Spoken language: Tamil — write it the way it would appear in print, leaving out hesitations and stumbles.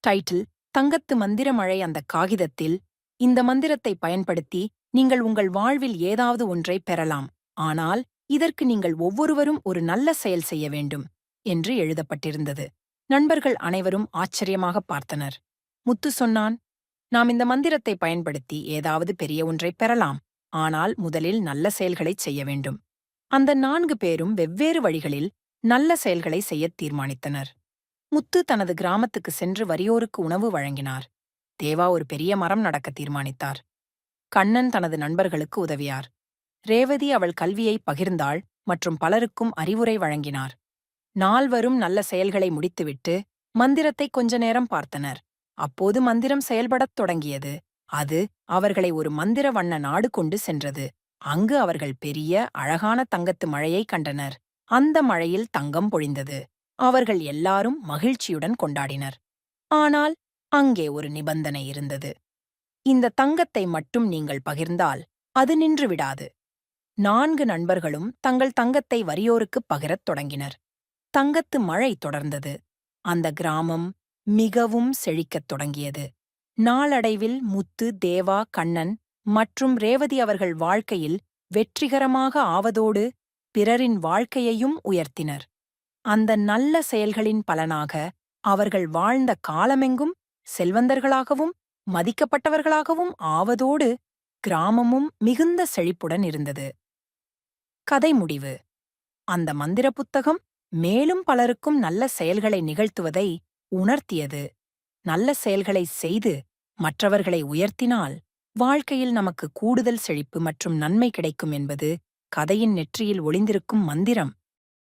டைட்டில்: தங்கத்து மந்திர மழை. அந்த காகிதத்தில், இந்த மந்திரத்தை பயன்படுத்தி நீங்கள் உங்கள் வாழ்வில் ஏதாவது ஒன்றை பெறலாம், ஆனால் இதற்கு நீங்கள் ஒவ்வொருவரும் ஒரு நல்ல செயல் செய்ய வேண்டும் என்று எழுதப்பட்டிருந்தது. நண்பர்கள் அனைவரும் ஆச்சரியமாக பார்த்தனர். முத்து சொன்னான், நாம் இந்த மந்திரத்தை பயன்படுத்தி ஏதாவது பெரிய ஒன்றை பெறலாம், ஆனால் முதலில் நல்ல செயல்களைச் செய்ய வேண்டும். அந்த 4 பேரும் வெவ்வேறு வழிகளில் நல்ல செயல்களை செய்யத் தீர்மானித்தனர். முத்து தனது கிராமத்துக்கு சென்று வறியோருக்கு உணவு வழங்கினார். தேவா ஒரு பெரிய மரம் நடக்க தீர்மானித்தார். கண்ணன் தனது நண்பர்களுக்கு உதவியார். ரேவதி அவள் கல்வியை பகிர்ந்தாள் மற்றும் பலருக்கும் அறிவுரை வழங்கினார். நால்வரும் நல்ல செயல்களை முடித்துவிட்டு மந்திரத்தை கொஞ்ச நேரம் பார்த்தனர். அப்போது மந்திரம் செயல்படத் தொடங்கியது. அது அவர்களை ஒரு மந்திர வண்ண நாடு கொண்டு சென்றது. அங்கு அவர்கள் பெரிய, அழகான தங்கத்து மழையை கண்டனர். அந்த மழையில் தங்கம் பொழிந்தது. அவர்கள் எல்லாரும் மகிழ்ச்சியுடன் கொண்டாடினர். ஆனால் அங்கே ஒரு நிபந்தனை இருந்தது. இந்த தங்கத்தை மட்டும் நீங்கள் பகிர்ந்தால் அது நின்று விடாது. 4 நண்பர்களும் தங்கள் தங்கத்தை வறியோருக்குப் பகிரத் தொடங்கினர். தங்கத்து மழை தொடர்ந்தது. அந்த கிராமம் மிகவும் செழிக்கத் தொடங்கியது. நாளடைவில் முத்து, தேவா, கண்ணன் மற்றும் ரேவதி அவர்கள் வாழ்க்கையில் வெற்றிகரமாக ஆவதோடு பிறரின் வாழ்க்கையையும் உயர்த்தினர். அந்த நல்ல செயல்களின் பலனாக அவர்கள் வாழ்ந்த காலமெங்கும் செல்வந்தர்களாகவும் மதிக்கப்பட்டவர்களாகவும் ஆவதோடு கிராமமும் மிகுந்த செழிப்புடன் இருந்தது. கதை முடிவு. அந்த மந்திர புத்தகம் மேலும் பலருக்கும் நல்ல செயல்களை நிகழ்த்துவதை உணர்த்தியது. நல்ல செயல்களை செய்து மற்றவர்களை உயர்த்தினால் வாழ்க்கையில் நமக்கு கூடுதல் செழிப்பு மற்றும் நன்மை கிடைக்கும் என்பது கதையின் நெற்றியில் ஒளிந்திருக்கும் மந்திரம்.